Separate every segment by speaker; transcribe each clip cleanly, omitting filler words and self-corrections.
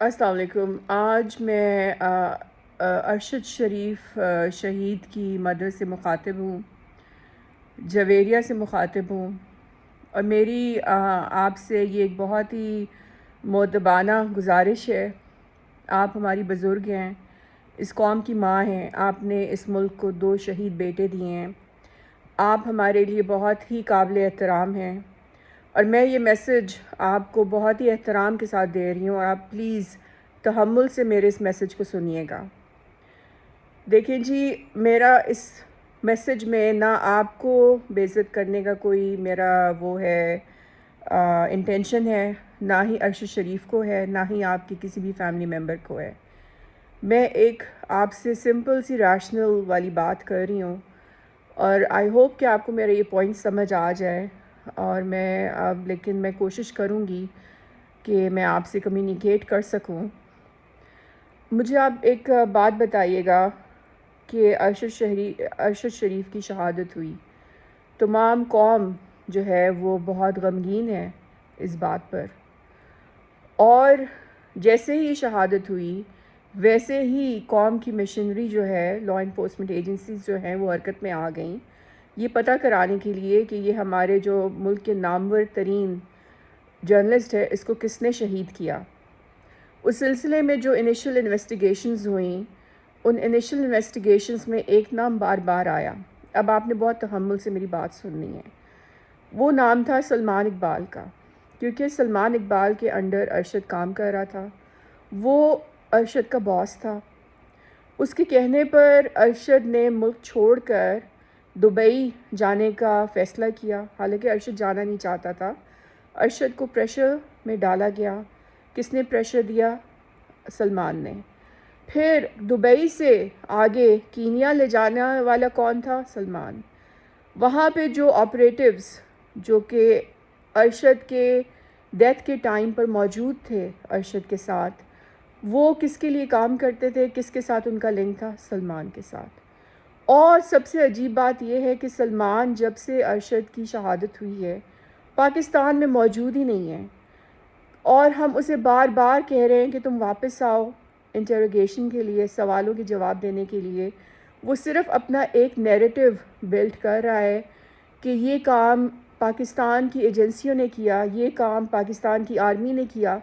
Speaker 1: السلام علیکم۔ آج میں ارشد شریف شہید کی مدر سے مخاطب ہوں، جویریہ سے مخاطب ہوں، اور میری آپ سے یہ ایک بہت ہی مؤدبانہ گزارش ہے۔ آپ ہماری بزرگ ہیں، اس قوم کی ماں ہیں، آپ نے اس ملک کو 2 شہید بیٹے دیے ہیں، آپ ہمارے لیے بہت ہی قابل احترام ہیں، اور میں یہ میسج آپ کو بہت ہی احترام کے ساتھ دے رہی ہوں، اور آپ پلیز تحمل سے میرے اس میسج کو سنیے گا۔ دیکھیں جی، میرا اس میسج میں نہ آپ کو بے عزت کرنے کا کوئی میرا وہ ہے انٹینشن ہے، نہ ہی ارشد شریف کو ہے، نہ ہی آپ کے کسی بھی فیملی ممبر کو ہے۔ میں ایک آپ سے سمپل سی ریشنل والی بات کر رہی ہوں، اور آئی ہوپ کہ آپ کو میرا یہ پوائنٹ سمجھ آ جائے، اور لیکن میں کوشش کروں گی کہ میں آپ سے کمیونیکیٹ کر سکوں۔ مجھے آپ ایک بات بتائیے گا کہ ارشد شریف کی شہادت ہوئی، تمام قوم جو ہے وہ بہت غمگین ہے اس بات پر، اور جیسے ہی شہادت ہوئی ویسے ہی قوم کی مشینری جو ہے، لا انفورسمنٹ ایجنسیز جو ہیں وہ حرکت میں آ گئیں، یہ پتہ کرانے کے لیے کہ یہ ہمارے جو ملک کے نامور ترین جرنلسٹ ہے اس کو کس نے شہید کیا۔ اس سلسلے میں جو انیشل انویسٹیگیشنز ہوئیں، ان انیشل انویسٹیگیشنز میں ایک نام بار بار آیا۔ اب آپ نے بہت تحمل سے میری بات سننی ہے۔ وہ نام تھا سلمان اقبال کا، کیونکہ سلمان اقبال کے انڈر ارشد کام کر رہا تھا، وہ ارشد کا باس تھا۔ اس کے کہنے پر ارشد نے ملک چھوڑ کر دبئی جانے کا فیصلہ کیا، حالانکہ ارشد جانا نہیں چاہتا تھا۔ ارشد کو پریشر میں ڈالا گیا۔ کس نے پریشر دیا؟ سلمان نے۔ پھر دبئی سے آگے کینیا لے جانے والا کون تھا؟ سلمان۔ وہاں پہ جو آپریٹیوز جو کہ ارشد کے ڈیتھ کے ٹائم پر موجود تھے ارشد کے ساتھ، وہ کس کے لیے کام کرتے تھے؟ کس کے ساتھ ان کا لنک تھا؟ سلمان کے ساتھ۔ اور سب سے عجیب بات یہ ہے کہ سلمان جب سے ارشد کی شہادت ہوئی ہے پاکستان میں موجود ہی نہیں ہے، اور ہم اسے بار بار کہہ رہے ہیں کہ تم واپس آؤ انٹروگیشن کے لیے، سوالوں کے جواب دینے کے لیے۔ وہ صرف اپنا ایک نیریٹو بلڈ کر رہا ہے کہ یہ کام پاکستان کی ایجنسیوں نے کیا، یہ کام پاکستان کی آرمی نے کیا۔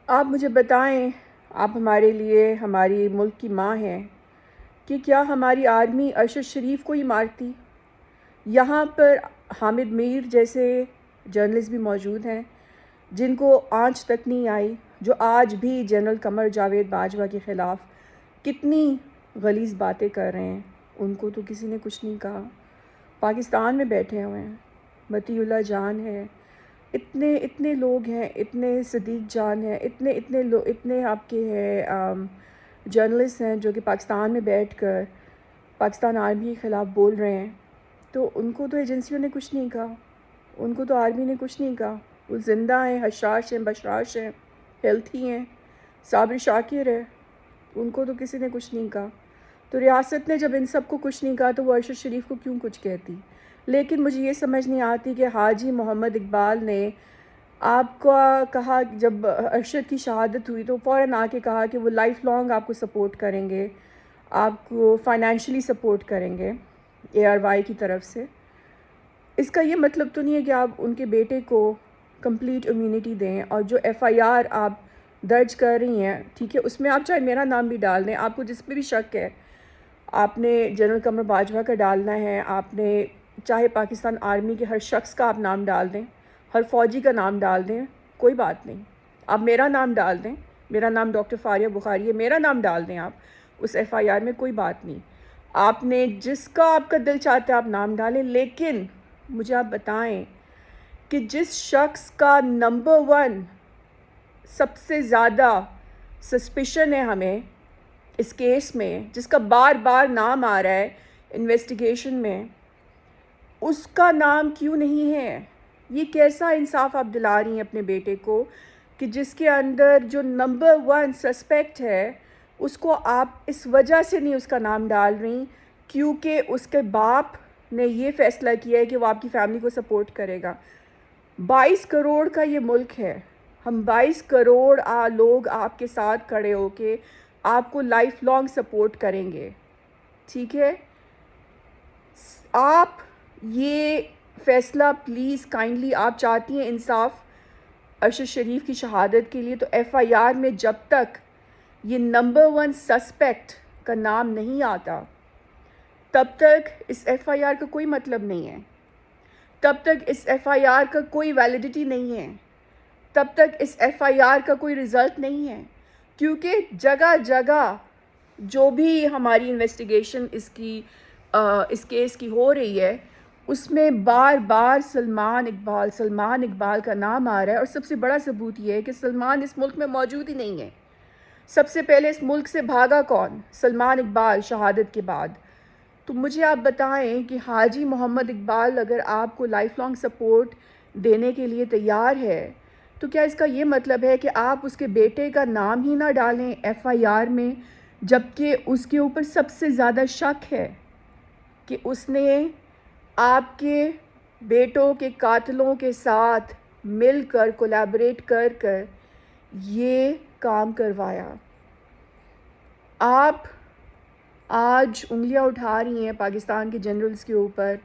Speaker 1: آپ مجھے بتائیں، آپ ہمارے لیے ہماری ملک کی ماں ہیں، کہ کیا ہماری آرمی ارشد شریف کو ہی مارتی؟ یہاں پر حامد میر جیسے جرنلسٹ بھی موجود ہیں جن کو آنچ تک نہیں آئی، جو آج بھی جنرل قمر جاوید باجوہ کے خلاف کتنی غلیظ باتیں کر رہے ہیں، ان کو تو کسی نے کچھ نہیں کہا۔ پاکستان میں بیٹھے ہوئے ہیں، مطیع اللہ جان ہے، اتنے لوگ ہیں، اتنے صدیق جان ہیں، اتنے آپ کے ہیں جرنلسٹ ہیں جو کہ پاکستان میں بیٹھ کر پاکستان آرمی کے خلاف بول رہے ہیں، تو ان کو تو ایجنسیوں نے کچھ نہیں کہا، ان کو تو آرمی نے کچھ نہیں کہا۔ وہ زندہ ہیں، حشاش ہیں، بشاش ہیں، ہیلتھی ہیں، صابر شاکر ہے، ان کو تو کسی نے کچھ نہیں کہا۔ تو ریاست نے جب ان سب کو کچھ نہیں کہا تو وہ ارشد شریف کو کیوں کچھ کہتی؟ لیکن مجھے یہ سمجھ نہیں آتی کہ حاجی محمد اقبال نے آپ کا کہا، جب ارشد کی شہادت ہوئی تو فوراً آ کے کہا کہ وہ لائف لانگ آپ کو سپورٹ کریں گے، آپ کو فائنینشلی سپورٹ کریں گے ARY کی طرف سے۔ اس کا یہ مطلب تو نہیں ہے کہ آپ ان کے بیٹے کو کمپلیٹ امیونٹی دیں، اور جو FIR آپ درج کر رہی ہیں، ٹھیک ہے، اس میں آپ چاہے میرا نام بھی ڈال دیں، آپ کو جس پہ بھی شک ہے، آپ نے جنرل قمر باجوہ کا ڈالنا ہے، آپ نے چاہے پاکستان آرمی کے ہر شخص کا آپ نام ڈال دیں، ہر فوجی کا نام ڈال دیں، کوئی بات نہیں۔ آپ میرا نام ڈال دیں، میرا نام ڈاکٹر فاریہ بخاری ہے، میرا نام ڈال دیں آپ اس FIR میں، کوئی بات نہیں۔ آپ نے جس کا آپ کا دل چاہتا ہے آپ نام ڈالیں، لیکن مجھے آپ بتائیں کہ جس شخص کا نمبر 1 سب سے زیادہ سسپیشن ہے ہمیں اس کیس میں، جس کا بار بار نام آ رہا ہے انویسٹیگیشن میں، اس کا نام کیوں نہیں ہے؟ یہ کیسا انصاف آپ دلا رہی ہیں اپنے بیٹے کو کہ جس کے اندر جو نمبر 1 سسپیکٹ ہے اس کو آپ اس وجہ سے نہیں اس کا نام ڈال رہی کیونکہ اس کے باپ نے یہ فیصلہ کیا ہے کہ وہ آپ کی فیملی کو سپورٹ کرے گا۔ 22 کروڑ کا یہ ملک ہے، ہم 22 کروڑ لوگ آپ کے ساتھ کھڑے ہو کے آپ کو لائف لانگ سپورٹ کریں گے، ٹھیک ہے؟ آپ یہ فیصلہ پلیز کائنڈلی، آپ چاہتی ہیں انصاف ارشد شریف کی شہادت کے لیے، تو ایف آئی آر میں جب تک یہ نمبر 1 سسپیکٹ کا نام نہیں آتا تب تک اس ایف آئی آر کا کوئی مطلب نہیں ہے، تب تک اس ایف آئی آر کا کوئی ویلیڈیٹی نہیں ہے، تب تک اس ایف آئی آر کا کوئی رزلٹ نہیں ہے، کیونکہ جگہ جگہ جو بھی ہماری انویسٹیگیشن اس کیس کی ہو رہی ہے، اس میں بار بار سلمان اقبال کا نام آ رہا ہے، اور سب سے بڑا ثبوت یہ ہے کہ سلمان اس ملک میں موجود ہی نہیں ہے۔ سب سے پہلے اس ملک سے بھاگا کون؟ سلمان اقبال شہادت کے بعد۔ تو مجھے آپ بتائیں کہ حاجی محمد اقبال اگر آپ کو لائف لانگ سپورٹ دینے کے لیے تیار ہے، تو کیا اس کا یہ مطلب ہے کہ آپ اس کے بیٹے کا نام ہی نہ ڈالیں ایف آئی آر میں، جبکہ اس کے اوپر سب سے زیادہ شک ہے کہ اس نے آپ کے بیٹوں کے قاتلوں کے ساتھ مل کر کولیبریٹ کر یہ کام کروایا؟ آپ آج انگلیاں اٹھا رہی ہیں پاکستان کے جنرلز کے اوپر،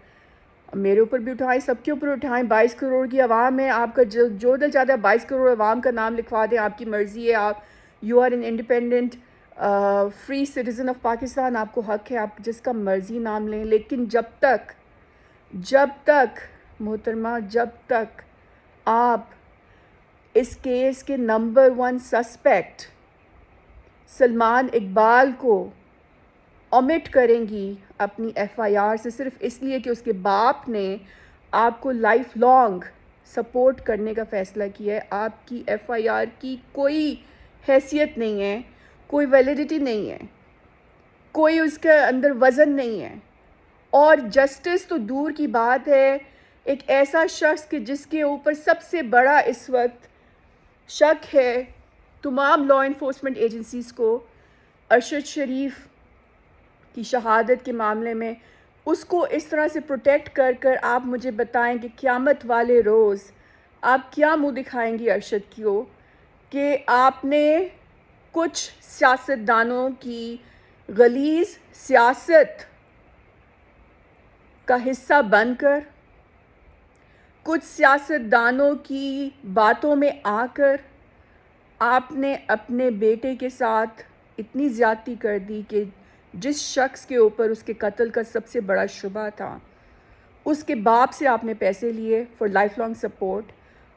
Speaker 1: میرے اوپر بھی اٹھائیں، سب کے اوپر اٹھائیں۔ 22 کروڑ کی عوام ہے، آپ کا جو دل چاہتا ہے 22 کروڑ عوام کا نام لکھوا دیں، آپ کی مرضی ہے۔ آپ you are an independent free citizen of Pakistan, آپ کو حق ہے، آپ جس کا مرضی نام لیں، لیکن جب تک محترمہ، جب تک آپ اس کیس کے نمبر 1 سسپیکٹ سلمان اقبال کو اومٹ کریں گی اپنی ایف آئی آر سے، صرف اس لیے کہ اس کے باپ نے آپ کو لائف لانگ سپورٹ کرنے کا فیصلہ کیا ہے، آپ کی ایف آئی آر کی کوئی حیثیت نہیں ہے، کوئی ویلیڈیٹی نہیں ہے، کوئی اس کے اندر وزن نہیں ہے، اور جسٹس تو دور کی بات ہے۔ ایک ایسا شخص کہ جس کے اوپر سب سے بڑا اس وقت شک ہے تمام لا انفورسمنٹ ایجنسیز کو، ارشد شریف کی شہادت کے معاملے میں، اس کو اس طرح سے پروٹیکٹ کر آپ مجھے بتائیں کہ قیامت والے روز آپ کیا منہ دکھائیں گی ارشد کو، کہ آپ نے کچھ سیاستدانوں کی غلیظ سیاست کا حصہ بن کر، کچھ سیاستدانوں کی باتوں میں آ کر آپ نے اپنے بیٹے کے ساتھ اتنی زیادتی کر دی کہ جس شخص کے اوپر اس کے قتل کا سب سے بڑا شبہ تھا، اس کے باپ سے آپ نے پیسے لیے فار لائف لانگ سپورٹ،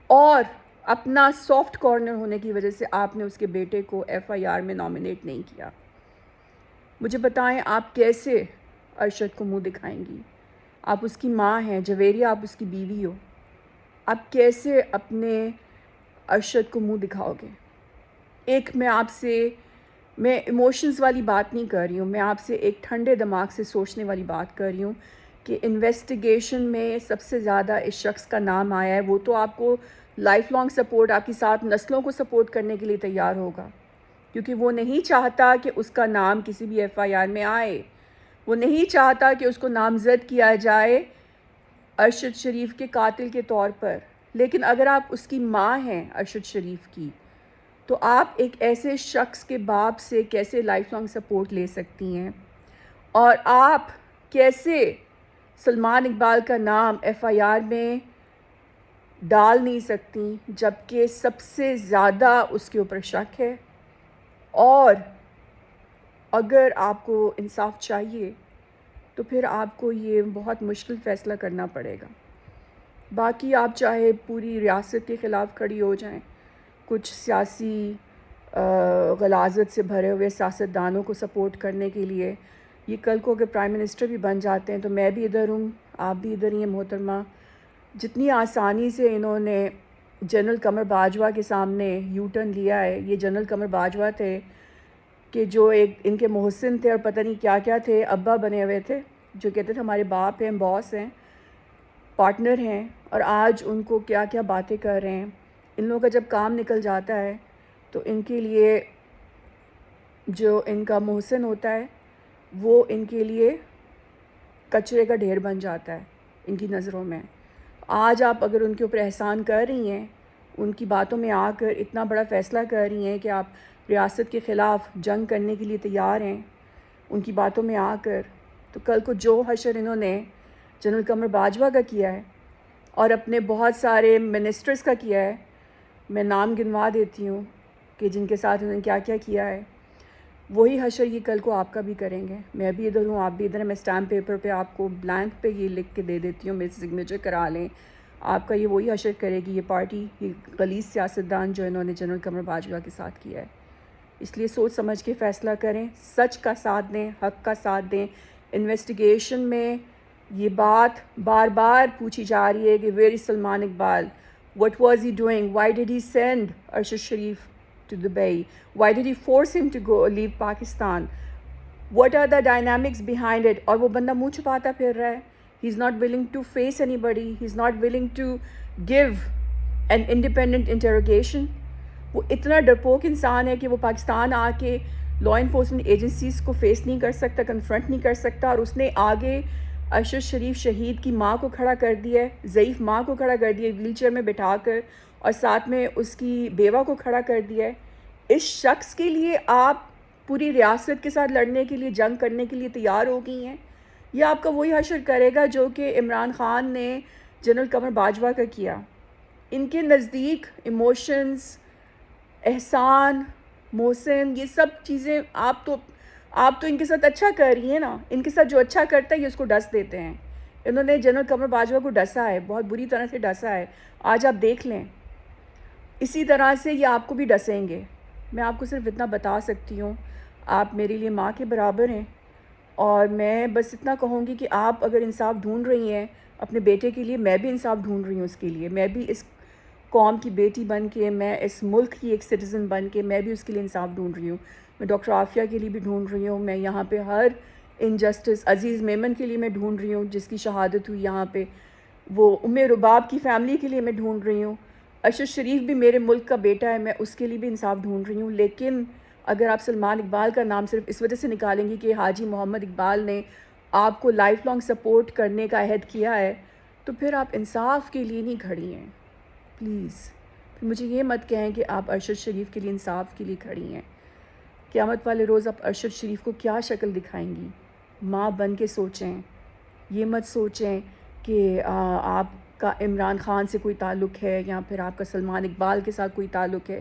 Speaker 1: اور اپنا سافٹ کارنر ہونے کی وجہ سے آپ نے اس کے بیٹے کو ایف آئی آر میں نامنیٹ نہیں کیا۔ مجھے بتائیں آپ کیسے ارشد کو منہ دکھائیں گی؟ آپ اس کی ماں ہیں، جویریہ آپ اس کی بیوی ہو، آپ کیسے اپنے ارشد کو منہ دکھاؤ گے؟ ایک میں ایموشنز والی بات نہیں کر رہی ہوں، میں آپ سے ایک ٹھنڈے دماغ سے سوچنے والی بات کر رہی ہوں کہ انویسٹیگیشن میں سب سے زیادہ اس شخص کا نام آیا ہے، وہ تو آپ کو لائف لانگ سپورٹ، آپ کی ساتھ نسلوں کو سپورٹ کرنے کے لیے تیار ہوگا، کیونکہ وہ نہیں چاہتا کہ اس کا نام کسی بھی ایف آئی آر میں آئے، وہ نہیں چاہتا کہ اس کو نامزد کیا جائے ارشد شریف کے قاتل کے طور پر۔ لیکن اگر آپ اس کی ماں ہیں ارشد شریف کی، تو آپ ایک ایسے شخص کے باپ سے کیسے لائف لانگ سپورٹ لے سکتی ہیں؟ اور آپ کیسے سلمان اقبال کا نام ایف آئی آر میں ڈال نہیں سکتی، جبکہ سب سے زیادہ اس کے اوپر شک ہے؟ اور اگر آپ کو انصاف چاہیے تو پھر آپ کو یہ بہت مشکل فیصلہ کرنا پڑے گا۔ باقی آپ چاہے پوری ریاست کے خلاف کھڑی ہو جائیں، کچھ سیاسی غلاظت سے بھرے ہوئے سیاستدانوں کو سپورٹ کرنے کے لیے، یہ کل کو اگر پرائم منسٹر بھی بن جاتے ہیں تو میں بھی ادھر ہوں، آپ بھی ادھر ہی ہیں محترمہ۔ جتنی آسانی سے انہوں نے جنرل قمر باجوہ کے سامنے یو ٹرن لیا ہے، یہ جنرل قمر باجوہ تھے کہ جو ایک ان کے محسن تھے اور پتہ نہیں کیا کیا تھے، ابا بنے ہوئے تھے، جو کہتے تھے ہمارے باپ ہیں، باس ہیں، پارٹنر ہیں، اور آج ان کو کیا کیا باتیں کر رہے ہیں۔ ان لوگوں کا جب کام نکل جاتا ہے تو ان کے لیے جو ان کا محسن ہوتا ہے وہ ان کے لیے کچرے کا ڈھیر بن جاتا ہے ان کی نظروں میں۔ آج آپ اگر ان کے اوپر احسان کر رہی ہیں ان کی باتوں میں آ کر اتنا بڑا فیصلہ کر رہی ہیں کہ آپ ریاست کے خلاف جنگ کرنے کے لیے تیار ہیں ان کی باتوں میں آ کر، تو کل کو جو حشر انہوں نے جنرل قمر باجوہ کا کیا ہے اور اپنے بہت سارے منسٹرز کا کیا ہے، میں نام گنوا دیتی ہوں کہ جن کے ساتھ انہوں نے کیا کیا کیا ہے، وہی حشر یہ کل کو آپ کا بھی کریں گے. میں بھی ادھر ہوں، آپ بھی ادھر ہیں. میں اسٹیمپ پیپر پہ آپ کو بلینک پہ یہ لکھ کے دے دیتی ہوں، میرے سگنیچر کرا لیں. آپ کا یہ وہی حشر کرے گی یہ پارٹی، یہ غلیظ سیاستدان جو انہوں نے جنرل قمر باجوہ کے ساتھ کیا ہے. اس لیے سوچ سمجھ کے فیصلہ کریں، سچ کا ساتھ دیں، حق کا ساتھ دیں. انویسٹیگیشن میں یہ بات بار بار پوچھی جا رہی ہے کہ where is Salman Iqbal, what was he doing, why did he send Arshad Sharif to Dubai, why did he force him to go leave Pakistan, what are the dynamics behind it. اور وہ بندہ منہ چھپاتا پھر رہا ہے. he is not willing to face anybody, he is not willing to give an independent interrogation. وہ اتنا ڈرپوک انسان ہے کہ وہ پاکستان آ کے لا انفورسمنٹ ایجنسیز کو فیس نہیں کر سکتا، کنفرنٹ نہیں کر سکتا. اور اس نے آگے ارشد شریف شہید کی ماں کو کھڑا کر دیا ہے، ضعیف ماں کو کھڑا کر دیا ہے ویل چیئر میں بٹھا کر، اور ساتھ میں اس کی بیوہ کو کھڑا کر دیا ہے. اس شخص کے لیے آپ پوری ریاست کے ساتھ لڑنے کے لیے، جنگ کرنے کے لیے تیار ہو گئی ہیں. یہ آپ کا وہی حشر کرے گا جو کہ عمران خان نے جنرل قمر باجوہ کا کیا. ان کے نزدیک ایموشنز، احسان، محسن، یہ سب چیزیں آپ تو ان کے ساتھ اچھا کر رہی ہیں نا. ان کے ساتھ جو اچھا کرتا ہے یہ اس کو ڈس دیتے ہیں. انہوں نے جنرل قمر باجوہ کو ڈسا ہے، بہت بری طرح سے ڈسا ہے. آج آپ دیکھ لیں اسی طرح سے یہ آپ کو بھی ڈسیں گے. میں آپ کو صرف اتنا بتا سکتی ہوں، آپ میرے لیے ماں کے برابر ہیں، اور میں بس اتنا کہوں گی کہ آپ اگر انصاف ڈھونڈ رہی ہیں اپنے بیٹے کے لیے، میں بھی انصاف ڈھونڈ رہی ہوں اس کے لیے. میں بھی اس قوم کی بیٹی بن کے، میں اس ملک کی ایک سٹیزن بن کے میں بھی اس کے لیے انصاف ڈھونڈ رہی ہوں. میں ڈاکٹر عافیہ کے لیے بھی ڈھونڈ رہی ہوں. میں یہاں پہ ہر انجسٹس، عزیز میمن کے لیے میں ڈھونڈ رہی ہوں جس کی شہادت ہوئی یہاں پہ. وہ رباب کی فیملی کے لیے میں ڈھونڈ رہی ہوں. ارشد شریف بھی میرے ملک کا بیٹا ہے، میں اس کے لیے بھی انصاف ڈھونڈ رہی ہوں. لیکن اگر آپ سلمان اقبال کا نام صرف اس وجہ سے نکالیں گی کہ حاجی محمد اقبال نے آپ کو لائف لانگ سپورٹ کرنے کا عہد کیا ہے، تو پھر آپ انصاف کے لیے نہیں کھڑی ہیں. پلیز مجھے یہ مت کہیں کہ آپ ارشد شریف کے لیے انصاف کے لیے کھڑی ہیں. قیامت والے روز آپ ارشد شریف کو کیا شکل دکھائیں گی؟ ماں بن کے سوچیں. یہ مت سوچیں کہ آپ کا عمران خان سے کوئی تعلق ہے یا پھر آپ کا سلمان اقبال کے ساتھ کوئی تعلق ہے.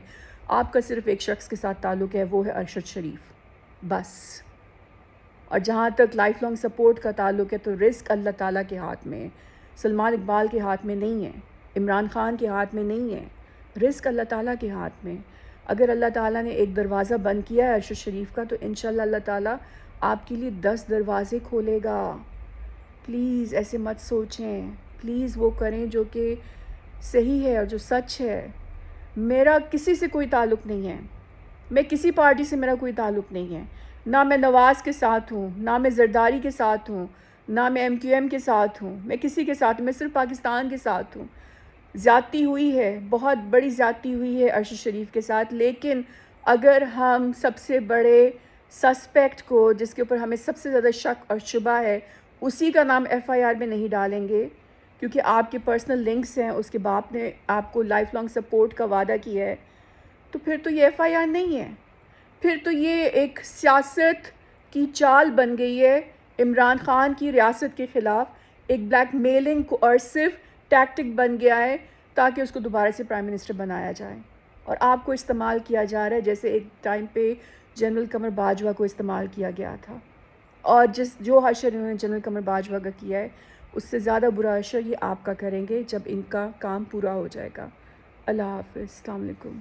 Speaker 1: آپ کا صرف ایک شخص کے ساتھ تعلق ہے، وہ ہے ارشد شریف، بس. اور جہاں تک لائف لانگ سپورٹ کا تعلق ہے تو رزق اللہ تعالیٰ کے ہاتھ میں ہے، سلمان اقبال کے ہاتھ میں نہیں ہے، عمران خان کے ہاتھ میں نہیں ہے. رزق اللہ تعالیٰ کے ہاتھ میں. اگر اللہ تعالیٰ نے ایک دروازہ بند کیا ہے ارشد شریف کا، تو انشاءاللہ اللہ تعالیٰ آپ کے لیے 10 دروازے کھولے گا. پلیز ایسے مت سوچیں. پلیز وہ کریں جو کہ صحیح ہے اور جو سچ ہے. میرا کسی سے کوئی تعلق نہیں ہے، میں کسی پارٹی سے میرا کوئی تعلق نہیں ہے. نہ میں نواز کے ساتھ ہوں، نہ میں زرداری کے ساتھ ہوں، نہ میں MQM کے ساتھ ہوں. میں کسی کے ساتھ ہوں، میں صرف پاکستان کے ساتھ ہوں. زیادتی ہوئی ہے، بہت بڑی زیادتی ہوئی ہے ارشد شریف کے ساتھ. لیکن اگر ہم سب سے بڑے سسپیکٹ کو، جس کے اوپر ہمیں سب سے زیادہ شک اور شبہ ہے، اسی کا نام FIR میں نہیں ڈالیں گے کیونکہ آپ کے پرسنل لنکس ہیں، اس کے باپ نے آپ کو لائف لانگ سپورٹ کا وعدہ کیا ہے، تو پھر تو یہ FIR نہیں ہے. پھر تو یہ ایک سیاست کی چال بن گئی ہے عمران خان کی ریاست کے خلاف. ایک بلیک میلنگ کوئرسو ٹیکٹک بن گیا ہے تاکہ اس کو دوبارہ سے پرائم منسٹر بنایا جائے. اور آپ کو استعمال کیا جا رہا ہے جیسے ایک ٹائم پہ جنرل قمر باجوہ کو استعمال کیا گیا تھا. اور جو حشر انہوں نے جنرل قمر باجوہ کا کیا ہے، اس سے زیادہ برا حشر یہ آپ کا کریں گے جب ان کا کام پورا ہو جائے گا. اللہ حافظ. السلام علیکم.